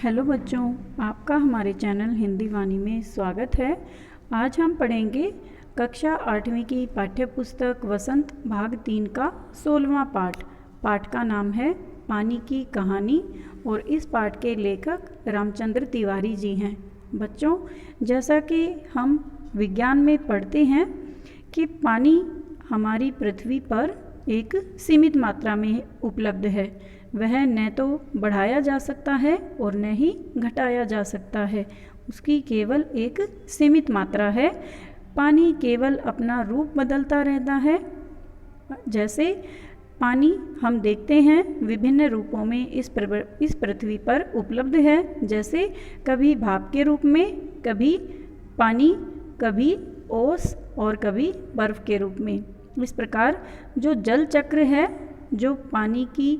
Hello बच्चों, आपका हमारे चैनल हिंदी वाणी में स्वागत है। आज हम पढ़ेंगे कक्षा 8वीं की पाठ्य पुस्तक वसंत भाग 3 का 16वां पाठ। पाठ का नाम है पानी की कहानी और इस पाठ के लेखक रामचंद्र तिवारी जी हैं। बच्चों, जैसा कि हम विज्ञान में पढ़ते हैं कि पानी हमारी पृथ्वी पर एक सीमित मात्रा में उपलब्ध है। वह न तो बढ़ाया जा सकता है और न ही घटाया जा सकता है। उसकी केवल एक सीमित मात्रा है। पानी केवल अपना रूप बदलता रहता है। जैसे पानी हम देखते हैं विभिन्न रूपों में इस पृथ्वी पर उपलब्ध है। जैसे कभी भाप के रूप में, कभी पानी, कभी ओस और कभी बर्फ़ के रूप में। इस प्रकार जो जल चक्र है, जो पानी की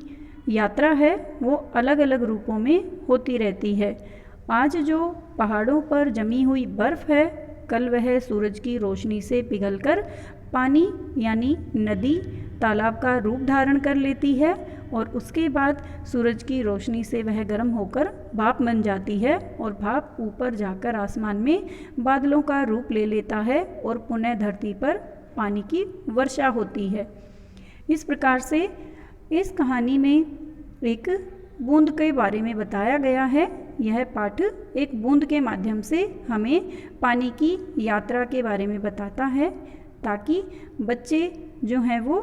यात्रा है, वो अलग अलग रूपों में होती रहती है। आज जो पहाड़ों पर जमी हुई बर्फ़ है, कल वह सूरज की रोशनी से पिघलकर पानी यानी नदी, तालाब का रूप धारण कर लेती है और उसके बाद सूरज की रोशनी से वह गर्म होकर भाप बन जाती है और भाप ऊपर जाकर आसमान में बादलों का रूप ले लेता है और पुनः धरती पर पानी की वर्षा होती है। इस प्रकार से इस कहानी में एक बूंद के बारे में बताया गया है। यह पाठ एक बूंद के माध्यम से हमें पानी की यात्रा के बारे में बताता है, ताकि बच्चे जो हैं वो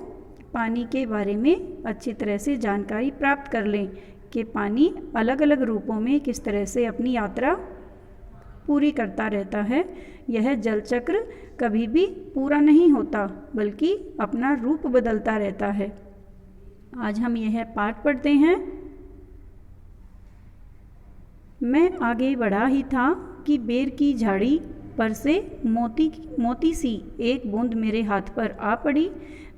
पानी के बारे में अच्छी तरह से जानकारी प्राप्त कर लें कि पानी अलग अलग रूपों में किस तरह से अपनी यात्रा पूरी करता रहता है। यह जल चक्र कभी भी पूरा नहीं होता, बल्कि अपना रूप बदलता रहता है। आज हम यह पाठ पढ़ते हैं। मैं आगे बढ़ा ही था कि बेर की झाड़ी पर से मोती सी एक बूंद मेरे हाथ पर आ पड़ी।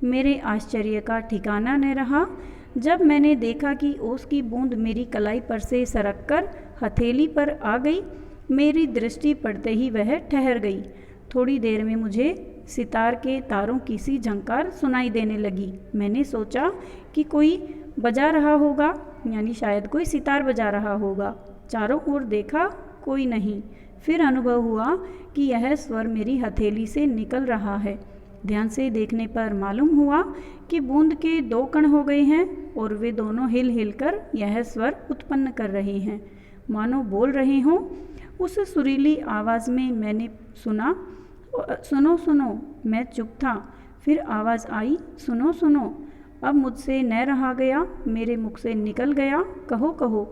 मेरे आश्चर्य का ठिकाना न रहा जब मैंने देखा कि ओस की बूंद मेरी कलाई पर से सरक कर हथेली पर आ गई। मेरी दृष्टि पड़ते ही वह ठहर गई। थोड़ी देर में मुझे सितार के तारों की सी झंकार सुनाई देने लगी। मैंने सोचा कि कोई बजा रहा होगा, यानी शायद कोई सितार बजा रहा होगा। चारों ओर देखा, कोई नहीं। फिर अनुभव हुआ कि यह स्वर मेरी हथेली से निकल रहा है। ध्यान से देखने पर मालूम हुआ कि बूंद के 2 कण हो गए हैं और वे दोनों हिल हिल कर यह स्वर उत्पन्न कर रहे हैं, मानो बोल रहे हों। उस सुरीली आवाज़ में मैंने सुना, सुनो सुनो। मैं चुप था। फिर आवाज़ आई, सुनो सुनो। अब मुझसे न रहा गया, मेरे मुख से निकल गया, कहो कहो।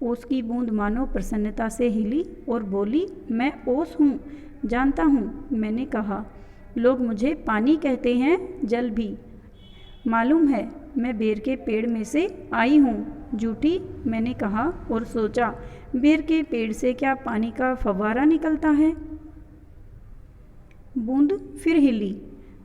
ओस की बूंद मानो प्रसन्नता से हिली और बोली, मैं ओस हूँ, जानता हूँ। मैंने कहा, लोग मुझे पानी कहते हैं, जल भी। मालूम है, मैं बेर के पेड़ में से आई हूँ। झूठी, मैंने कहा और सोचा, बेर के पेड़ से क्या पानी का फव्वारा निकलता है? बूंद फिर हिली,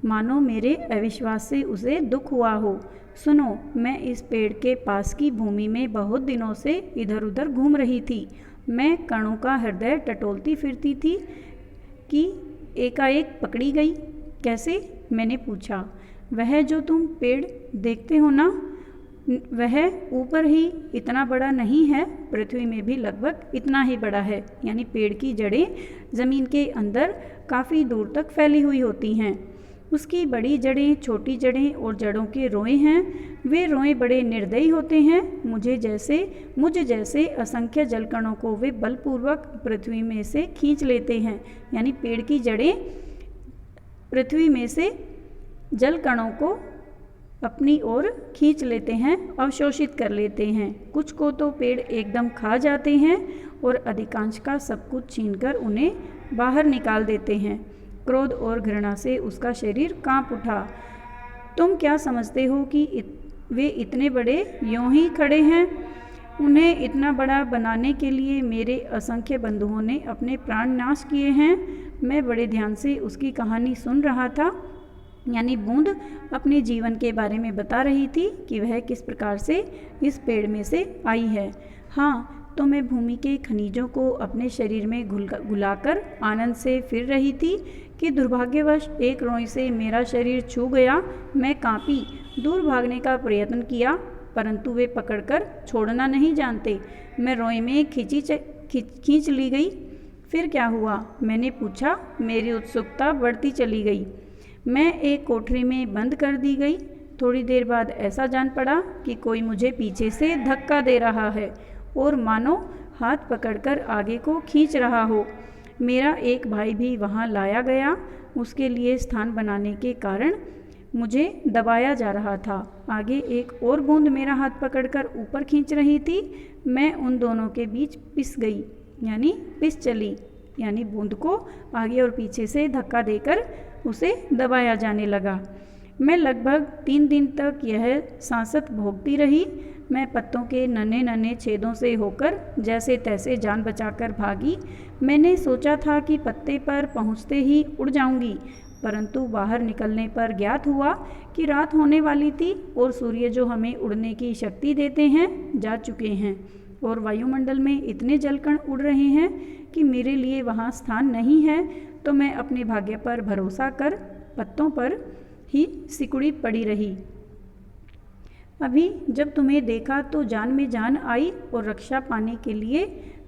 मानो मेरे अविश्वास से उसे दुख हुआ हो। सुनो, मैं इस पेड़ के पास की भूमि में बहुत दिनों से इधर उधर घूम रही थी। मैं कणों का हृदय टटोलती फिरती थी कि एकाएक पकड़ी गई। कैसे? मैंने पूछा। वह जो तुम पेड़ देखते हो ना, वह ऊपर ही इतना बड़ा नहीं है, पृथ्वी में भी लगभग इतना ही बड़ा है। यानी पेड़ की जड़ें ज़मीन के अंदर काफ़ी दूर तक फैली हुई होती हैं। उसकी बड़ी जड़ें, छोटी जड़ें और जड़ों के रोए हैं। वे रोए बड़े निर्दयी होते हैं। मुझ जैसे असंख्य जलकणों को वे बलपूर्वक पृथ्वी में से खींच लेते हैं। यानी पेड़ की जड़ें पृथ्वी में से जल कणों को अपनी ओर खींच लेते हैं, अवशोषित कर लेते हैं। कुछ को तो पेड़ एकदम खा जाते हैं और अधिकांश का सब कुछ छीनकर उन्हें बाहर निकाल देते हैं। क्रोध और घृणा से उसका शरीर कांप उठा। तुम क्या समझते हो कि वे इतने बड़े यूं ही खड़े हैं? उन्हें इतना बड़ा बनाने के लिए मेरे असंख्य बंधुओं ने अपने प्राण नाश किए हैं। मैं बड़े ध्यान से उसकी कहानी सुन रहा था। यानी बूंद अपने जीवन के बारे में बता रही थी कि वह किस प्रकार से इस पेड़ में से आई है। हाँ, तो मैं भूमि के खनिजों को अपने शरीर में घुलाकर आनंद से फिर रही थी कि दुर्भाग्यवश एक रोई से मेरा शरीर छू गया। मैं कांपी, दूर भागने का प्रयत्न किया, परंतु वे पकड़कर छोड़ना नहीं जानते। मैं रोए में खींच ली गई। फिर क्या हुआ, मैंने पूछा। मेरी उत्सुकता बढ़ती चली गई। मैं एक कोठरी में बंद कर दी गई। थोड़ी देर बाद ऐसा जान पड़ा कि कोई मुझे पीछे से धक्का दे रहा है और मानो हाथ पकड़कर आगे को खींच रहा हो। मेरा एक भाई भी वहाँ लाया गया। उसके लिए स्थान बनाने के कारण मुझे दबाया जा रहा था। आगे एक और बूंद मेरा हाथ पकड़कर ऊपर खींच रही थी। मैं उन दोनों के बीच पिस चली, यानी बूंद को आगे और पीछे से धक्का देकर उसे दबाया जाने लगा। मैं लगभग 3 दिन तक यह सांसत भोगती रही। मैं पत्तों के नन्हे नन्हे छेदों से होकर जैसे तैसे जान बचाकर भागी। मैंने सोचा था कि पत्ते पर पहुंचते ही उड़ जाऊंगी, परंतु बाहर निकलने पर ज्ञात हुआ कि रात होने वाली थी और सूर्य जो हमें उड़ने की शक्ति देते हैं जा चुके हैं और वायुमंडल में इतने जलकण उड़ रहे हैं कि मेरे लिए वहाँ स्थान नहीं है। तो मैं अपने भाग्य पर भरोसा कर पत्तों पर ही सिकुड़ी पड़ी रही। अभी जब तुम्हें देखा तो जान में जान आई और रक्षा पाने के लिए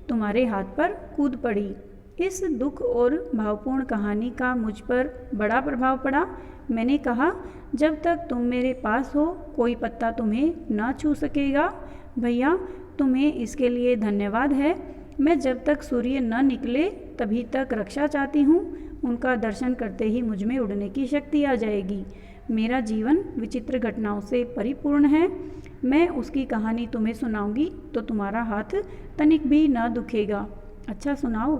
तुम्हारे हाथ पर कूद पड़ी। इस दुख और भावपूर्ण कहानी का मुझ पर बड़ा प्रभाव पड़ा। मैंने कहा, जब तक तुम मेरे पास हो कोई पत्ता तुम्हें ना छू सकेगा। भैया, तुम्हें इसके लिए धन्यवाद है। मैं जब तक सूर्य न निकले तभी तक रक्षा चाहती हूँ। उनका दर्शन करते ही मुझ में उड़ने की शक्ति आ जाएगी। मेरा जीवन विचित्र घटनाओं से परिपूर्ण है। मैं उसकी कहानी तुम्हें सुनाऊंगी तो तुम्हारा हाथ तनिक भी ना दुखेगा। अच्छा सुनाओ।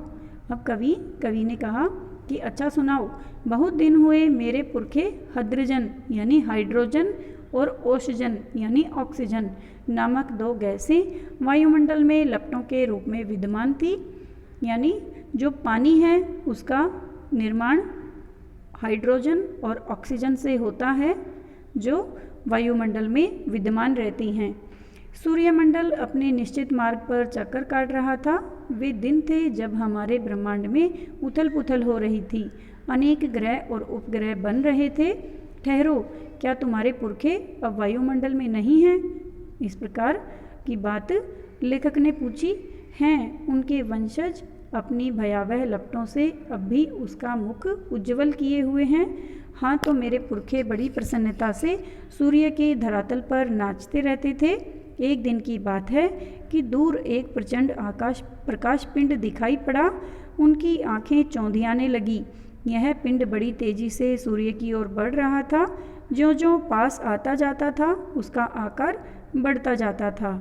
अब कवि ने कहा कि अच्छा सुनाओ। बहुत दिन हुए मेरे पुरखे हाइड्रोजन यानी हाइड्रोजन और ओक्सीजन यानी ऑक्सीजन नामक 2 गैसें वायुमंडल में लपटों के रूप में विद्यमान थी। यानी जो पानी है उसका निर्माण हाइड्रोजन और ऑक्सीजन से होता है जो वायुमंडल में विद्यमान रहती हैं। सूर्यमंडल अपने निश्चित मार्ग पर चक्कर काट रहा था। वे दिन थे जब हमारे ब्रह्मांड में उथल पुथल हो रही थी। अनेक ग्रह और उपग्रह बन रहे थे। ठहरो, क्या तुम्हारे पुरखे अब वायुमंडल में नहीं हैं? इस प्रकार की बात लेखक ने पूछी। हैं, उनके वंशज अपनी भयावह लपटों से अब भी उसका मुख उज्ज्वल किए हुए हैं। हाँ, तो मेरे पुरखे बड़ी प्रसन्नता से सूर्य के धरातल पर नाचते रहते थे। एक दिन की बात है कि दूर एक प्रचंड प्रकाश पिंड दिखाई पड़ा। उनकी आंखें चौंधियाने लगी। यह पिंड बड़ी तेजी से सूर्य की ओर बढ़ रहा था। ज्यों-ज्यों पास आता जाता था उसका आकार बढ़ता जाता था।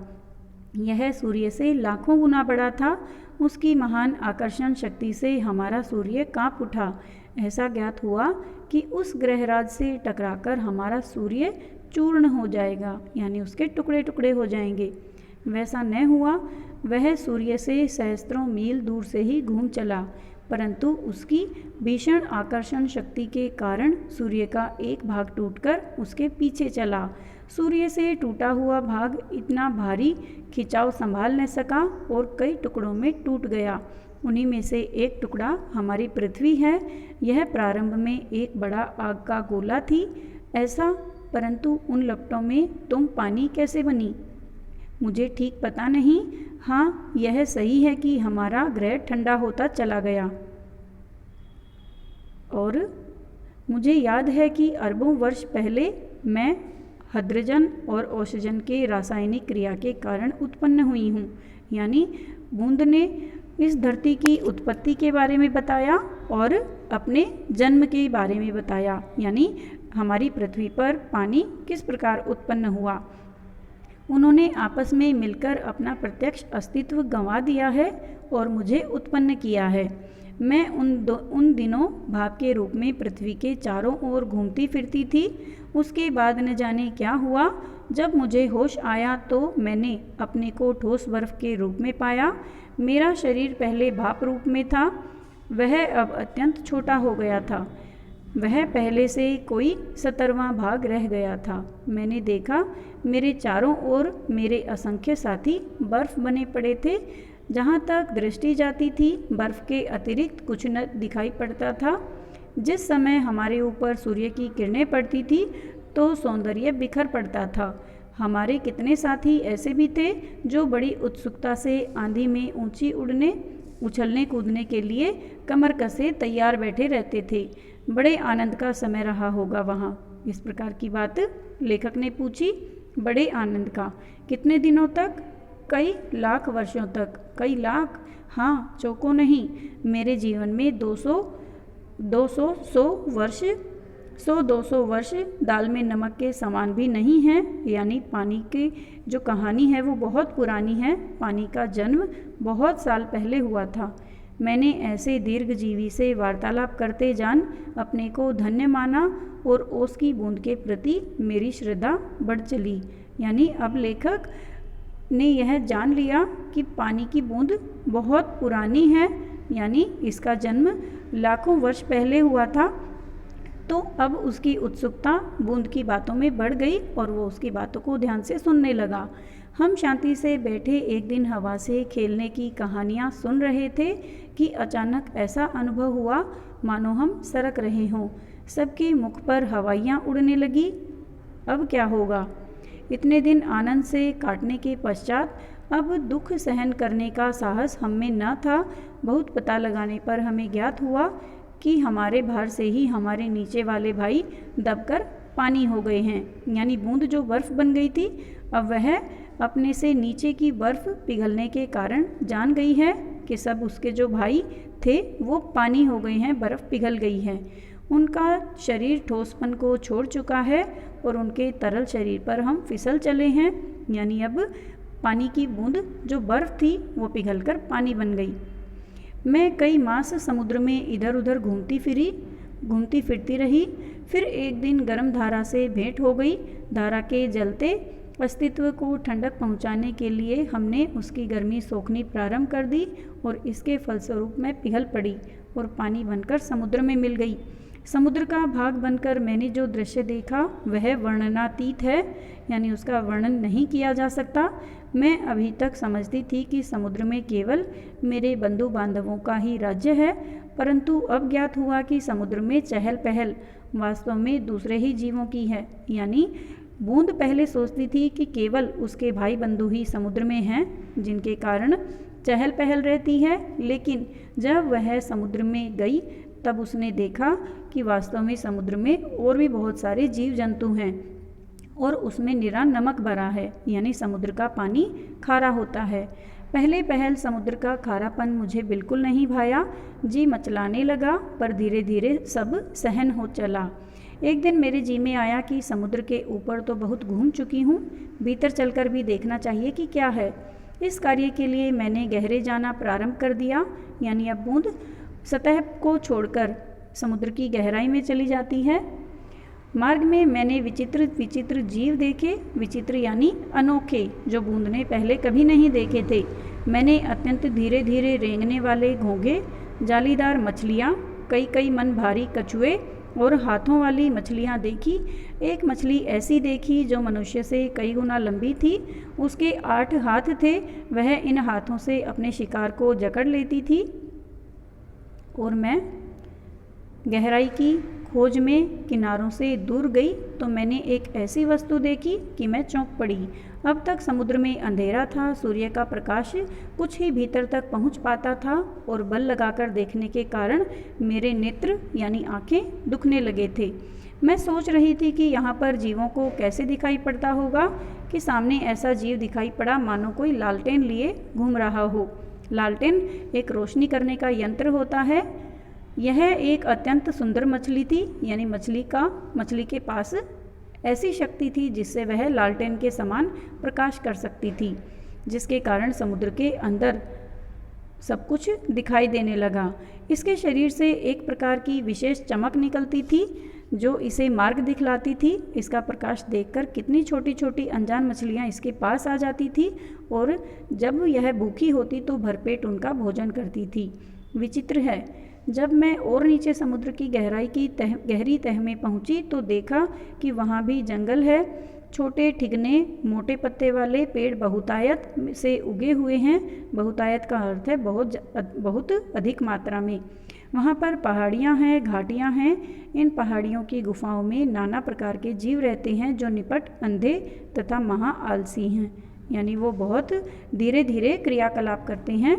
यह सूर्य से लाखों गुना बड़ा था। उसकी महान आकर्षण शक्ति से हमारा सूर्य कांप उठा। ऐसा ज्ञात हुआ कि उस ग्रहराज से टकराकर हमारा सूर्य चूर्ण हो जाएगा, यानी उसके टुकड़े टुकड़े हो जाएंगे। वैसा न हुआ। वह सूर्य से सहस्त्रों मील दूर से ही घूम चला, परंतु उसकी भीषण आकर्षण शक्ति के कारण सूर्य का एक भाग टूटकर उसके पीछे चला। सूर्य से टूटा हुआ भाग इतना भारी खिंचाव संभाल न सका और कई टुकड़ों में टूट गया। उन्हीं में से एक टुकड़ा हमारी पृथ्वी है। यह प्रारंभ में एक बड़ा आग का गोला थी। ऐसा, परंतु उन लपटों में तुम पानी कैसे बनी? मुझे ठीक पता नहीं। हाँ, यह सही है कि हमारा ग्रह ठंडा होता चला गया और मुझे याद है कि अरबों वर्ष पहले मैं हाइड्रोजन और ऑक्सीजन के रासायनिक क्रिया के कारण उत्पन्न हुई हूँ। यानी बूंद ने इस धरती की उत्पत्ति के बारे में बताया और अपने जन्म के बारे में बताया, यानी हमारी पृथ्वी पर पानी किस प्रकार उत्पन्न हुआ। उन्होंने आपस में मिलकर अपना प्रत्यक्ष अस्तित्व गंवा दिया है और मुझे उत्पन्न किया है। मैं उन दिनों भाप के रूप में पृथ्वी के चारों ओर घूमती फिरती थी। उसके बाद न जाने क्या हुआ। जब मुझे होश आया तो मैंने अपने को ठोस बर्फ के रूप में पाया। मेरा शरीर पहले भाप रूप में था, वह अब अत्यंत छोटा हो गया था। वह पहले से कोई 17वां भाग रह गया था। मैंने देखा मेरे चारों ओर मेरे असंख्य साथी बर्फ बने पड़े थे। जहाँ तक दृष्टि जाती थी बर्फ के अतिरिक्त कुछ न दिखाई पड़ता था। जिस समय हमारे ऊपर सूर्य की किरणें पड़ती थी तो सौंदर्य बिखर पड़ता था। हमारे कितने साथी ऐसे भी थे जो बड़ी उत्सुकता से आंधी में ऊंची उछलने कूदने के लिए कमर कसे तैयार बैठे रहते थे। बड़े आनंद का समय रहा होगा वहाँ। इस प्रकार की बात लेखक ने पूछी। बड़े आनंद का। कितने दिनों तक? कई लाख वर्षों तक। कई लाख? हाँ, चौकों नहीं। मेरे जीवन में 100-200 वर्ष दाल में नमक के समान भी नहीं है। यानी पानी की जो कहानी है वो बहुत पुरानी है। पानी का जन्म बहुत साल पहले हुआ था। मैंने ऐसे दीर्घजीवी से वार्तालाप करते जान अपने को धन्य माना और ओस की बूंद के प्रति मेरी श्रद्धा बढ़ चली। यानी अब लेखक ने यह जान लिया कि पानी की बूंद बहुत पुरानी है, यानी इसका जन्म लाखों वर्ष पहले हुआ था। तो अब उसकी उत्सुकता बूंद की बातों में बढ़ गई और वो उसकी बातों को ध्यान से सुनने लगा। हम शांति से बैठे एक दिन हवा से खेलने की कहानियाँ सुन रहे थे कि अचानक ऐसा अनुभव हुआ मानो हम सरक रहे हों। सबके मुख पर हवाइयाँ उड़ने लगी। अब क्या होगा? इतने दिन आनंद से काटने के पश्चात अब दुख सहन करने का साहस हम में न था। बहुत पता लगाने पर हमें ज्ञात हुआ कि हमारे भार से ही हमारे नीचे वाले भाई दबकर पानी हो गए हैं। यानी बूंद जो बर्फ़ बन गई थी, अब वह अपने से नीचे की बर्फ़ पिघलने के कारण जान गई है कि सब उसके जो भाई थे वो पानी हो गए हैं, बर्फ़ पिघल गई है। उनका शरीर ठोसपन को छोड़ चुका है और उनके तरल शरीर पर हम फिसल चले हैं। यानी अब पानी की बूंद जो बर्फ़ थी वो पिघलकर पानी बन गई। मैं कई मास समुद्र में इधर उधर घूमती फिरती रही। फिर एक दिन गर्म धारा से भेंट हो गई। धारा के जलते अस्तित्व को ठंडक पहुंचाने के लिए हमने उसकी गर्मी सोखनी प्रारंभ कर दी और इसके फलस्वरूप मैं पिघल पड़ी और पानी बनकर समुद्र में मिल गई। समुद्र का भाग बनकर मैंने जो दृश्य देखा वह वर्णनातीत है, यानी उसका वर्णन नहीं किया जा सकता। मैं अभी तक समझती थी कि समुद्र में केवल मेरे बंधु बांधवों का ही राज्य है, परंतु अब ज्ञात हुआ कि समुद्र में चहल पहल वास्तव में दूसरे ही जीवों की है। यानी बूंद पहले सोचती थी कि केवल उसके भाई बंधु ही समुद्र में हैं, जिनके कारण चहल पहल रहती है। लेकिन जब वह समुद्र में गई तब उसने देखा कि वास्तव में समुद्र में और भी बहुत सारे जीव जंतु हैं और उसमें निरा नमक भरा है। यानी समुद्र का पानी खारा होता है। पहले पहल समुद्र का खारापन मुझे बिल्कुल नहीं भाया। जी मचलाने लगा, पर धीरे धीरे सब सहन हो चला। एक दिन मेरे जी में आया कि समुद्र के ऊपर तो बहुत घूम चुकी हूँ, भीतर चलकर भी देखना चाहिए कि क्या है। इस कार्य के लिए मैंने गहरे जाना प्रारंभ कर दिया। यानी अब बूंद सतह को छोड़कर समुद्र की गहराई में चली जाती है। मार्ग में मैंने विचित्र जीव देखे। विचित्र यानी अनोखे, जो बूंद ने पहले कभी नहीं देखे थे। मैंने अत्यंत धीरे धीरे रेंगने वाले घोंघे, जालीदार मछलियाँ, कई मन भारी कछुए और हाथों वाली मछलियाँ देखी। एक मछली ऐसी देखी जो मनुष्य से कई गुना लंबी थी। उसके 8 हाथ थे। वह इन हाथों से अपने शिकार को जकड़ लेती थी और मैं गहराई की खोज में किनारों से दूर गई तो मैंने एक ऐसी वस्तु देखी कि मैं चौंक पड़ी। अब तक समुद्र में अंधेरा था। सूर्य का प्रकाश कुछ ही भीतर तक पहुंच पाता था और बल लगाकर देखने के कारण मेरे नेत्र यानी आंखें दुखने लगे थे। मैं सोच रही थी कि यहाँ पर जीवों को कैसे दिखाई पड़ता होगा कि सामने ऐसा जीव दिखाई पड़ा मानो कोई लालटेन लिए घूम रहा हो। लालटेन एक रोशनी करने का यंत्र होता है। यह एक अत्यंत सुंदर मछली थी। यानी मछली के पास ऐसी शक्ति थी जिससे वह लालटेन के समान प्रकाश कर सकती थी, जिसके कारण समुद्र के अंदर सब कुछ दिखाई देने लगा। इसके शरीर से एक प्रकार की विशेष चमक निकलती थी जो इसे मार्ग दिखलाती थी। इसका प्रकाश देखकर कितनी छोटी छोटी अनजान मछलियाँ इसके पास आ जाती थी और जब यह भूखी होती तो भरपेट उनका भोजन करती थी। विचित्र है, जब मैं और नीचे समुद्र की गहरी तह में पहुंची तो देखा कि वहाँ भी जंगल है। छोटे ठिगने मोटे पत्ते वाले पेड़ बहुतायत से उगे हुए हैं। बहुतायत का अर्थ है बहुत अधिक मात्रा में। वहाँ पर पहाड़ियाँ हैं, घाटियाँ हैं। इन पहाड़ियों की गुफाओं में नाना प्रकार के जीव रहते हैं जो निपट, अंधे तथा महा आलसी हैं, यानी वो बहुत धीरे धीरे क्रियाकलाप करते हैं।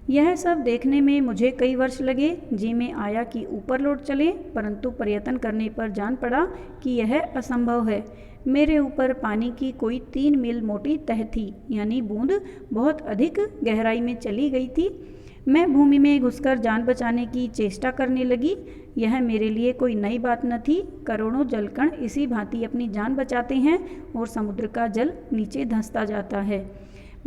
यह सब देखने में मुझे कई वर्ष लगे। जी में आया कि ऊपर लौट चले, परंतु प्रयत्न करने पर जान पड़ा कि यह असंभव है। मेरे ऊपर पानी की कोई 3 मील मोटी तह थी, यानी बूंद बहुत अधिक गहराई में चली गई थी। मैं भूमि में घुसकर जान बचाने की चेष्टा करने लगी। यह मेरे लिए कोई नई बात न थी। करोड़ों जलकण इसी भांति अपनी जान बचाते हैं और समुद्र का जल नीचे धंसता जाता है।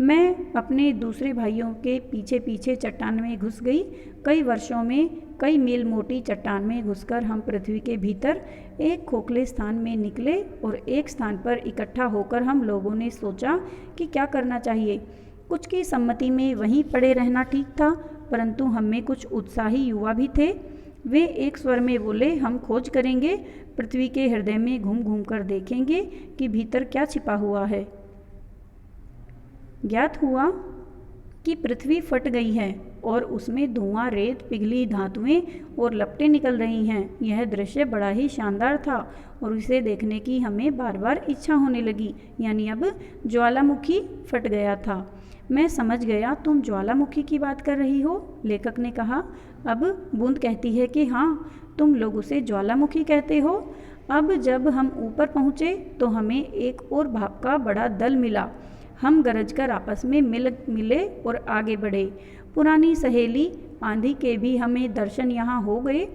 मैं अपने दूसरे भाइयों के पीछे पीछे चट्टान में घुस गई। कई वर्षों में कई मील मोटी चट्टान में घुसकर हम पृथ्वी के भीतर एक खोखले स्थान में निकले और एक स्थान पर इकट्ठा होकर हम लोगों ने सोचा कि क्या करना चाहिए। कुछ की सम्मति में वहीं पड़े रहना ठीक था, परंतु हम में कुछ उत्साही युवा भी थे। वे एक स्वर में बोले, हम खोज करेंगे, पृथ्वी के हृदय में घूम घूम कर देखेंगे कि भीतर क्या छिपा हुआ है। ज्ञात हुआ कि पृथ्वी फट गई है और उसमें धुआं, रेत, पिघली धातुएं और लपटें निकल रही हैं। यह दृश्य बड़ा ही शानदार था और इसे देखने की हमें बार बार इच्छा होने लगी, यानी अब ज्वालामुखी फट गया था। मैं समझ गया तुम ज्वालामुखी की बात कर रही हो, लेखक ने कहा। अब बूंद कहती है कि हाँ, तुम लोग उसे ज्वालामुखी कहते हो। अब जब हम ऊपर पहुँचे तो हमें एक और भाप का बड़ा दल मिला। हम गरजकर आपस में मिले और आगे बढ़े। पुरानी सहेली आंधी के भी हमें दर्शन यहाँ हो गए।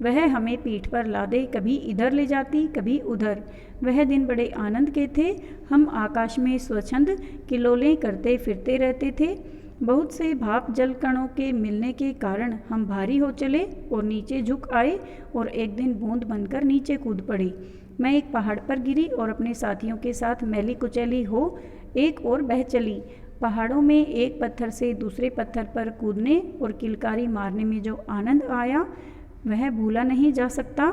वह हमें पीठ पर लादे कभी इधर ले जाती, कभी उधर। वह दिन बड़े आनंद के थे। हम आकाश में स्वच्छंद किलोलें करते फिरते रहते थे। बहुत से भाप जल कणों के मिलने के कारण हम भारी हो चले और नीचे झुक आए और एक दिन बूंद बनकर नीचे कूद पड़ी। मैं एक पहाड़ पर गिरी और अपने साथियों के साथ मैली कुचैली हो एक और बह चली। पहाड़ों में एक पत्थर से दूसरे पत्थर पर कूदने और किलकारी मारने में जो आनंद आया वह भूला नहीं जा सकता।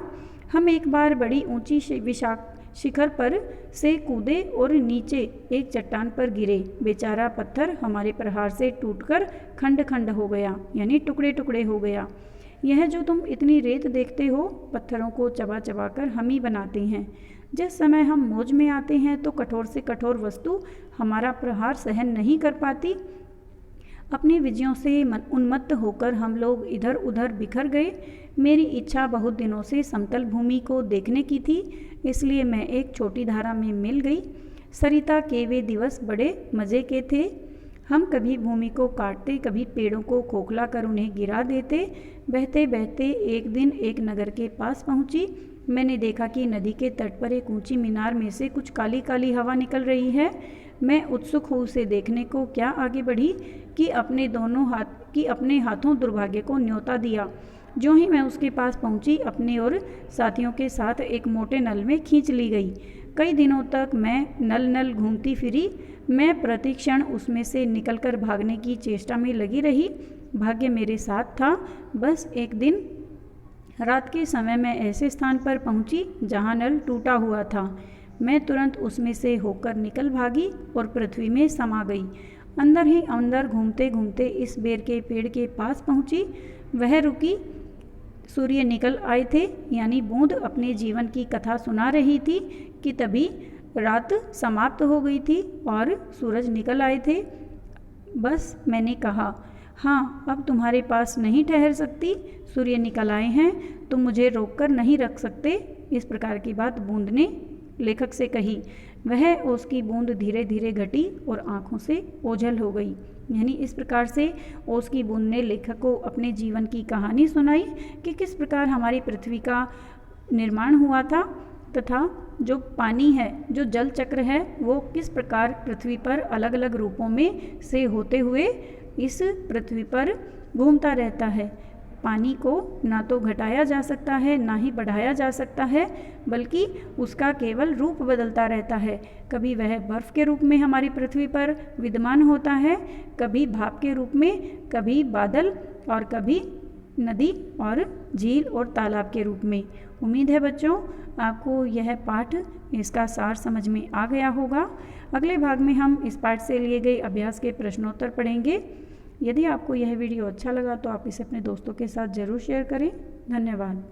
हम एक बार बड़ी ऊंची विशाल शिखर पर से कूदे और नीचे एक चट्टान पर गिरे। बेचारा पत्थर हमारे प्रहार से टूटकर खंड खंड हो गया, यानी टुकड़े टुकड़े हो गया। यह जो तुम इतनी रेत देखते हो, पत्थरों को चबा चबा कर हम ही बनाते हैं। जिस समय हम मौज में आते हैं तो कठोर से कठोर वस्तु हमारा प्रहार सहन नहीं कर पाती। अपनी विजयों से उन्मत्त होकर हम लोग इधर उधर बिखर गए। मेरी इच्छा बहुत दिनों से समतल भूमि को देखने की थी, इसलिए मैं एक छोटी धारा में मिल गई। सरिता के वे दिवस बड़े मज़े के थे। हम कभी भूमि को काटते, कभी पेड़ों को खोखला कर उन्हें गिरा देते। बहते बहते एक दिन एक नगर के पास पहुंची। मैंने देखा कि नदी के तट पर एक ऊंची मीनार में से कुछ काली काली हवा निकल रही है। मैं उत्सुक हूँ उसे देखने को, क्या आगे बढ़ी कि अपने हाथों दुर्भाग्य को न्योता दिया। जो ही मैं उसके पास पहुँची, अपने और साथियों के साथ एक मोटे नल में खींच ली गई। कई दिनों तक मैं नल घूमती फिरी। मैं प्रतिक्षण उसमें से निकलकर भागने की चेष्टा में लगी रही। भाग्य मेरे साथ था। बस एक दिन रात के समय मैं ऐसे स्थान पर पहुंची जहां नल टूटा हुआ था। मैं तुरंत उसमें से होकर निकल भागी और पृथ्वी में समा गई। अंदर ही अंदर घूमते घूमते इस बेर के पेड़ के पास पहुंची। वह रुकी। सूर्य निकल आए थे, यानी बूंद अपने जीवन की कथा सुना रही थी कि तभी रात समाप्त हो गई थी और सूरज निकल आए थे। बस मैंने कहा, हाँ, अब तुम्हारे पास नहीं ठहर सकती। सूर्य निकल आए हैं, तुम मुझे रोक कर नहीं रख सकते। इस प्रकार की बात बूंद ने लेखक से कही। वह ओस की बूंद धीरे धीरे घटी और आँखों से ओझल हो गई। यानी इस प्रकार से ओस की बूंद ने लेखक को अपने जीवन की कहानी सुनाई कि किस प्रकार हमारी पृथ्वी का निर्माण हुआ था तथा जो पानी है, जो जल चक्र है, वो किस प्रकार पृथ्वी पर अलग अलग रूपों में से होते हुए इस पृथ्वी पर घूमता रहता है। पानी को ना तो घटाया जा सकता है, ना ही बढ़ाया जा सकता है, बल्कि उसका केवल रूप बदलता रहता है। कभी वह बर्फ़ के रूप में हमारी पृथ्वी पर विद्यमान होता है, कभी भाप के रूप में, कभी बादल और कभी नदी और झील और तालाब के रूप में। उम्मीद है बच्चों आपको यह पाठ, इसका सार समझ में आ गया होगा। अगले भाग में हम इस पाठ से लिए गए अभ्यास के प्रश्नोत्तर पढ़ेंगे। यदि आपको यह वीडियो अच्छा लगा तो आप इसे अपने दोस्तों के साथ ज़रूर शेयर करें। धन्यवाद।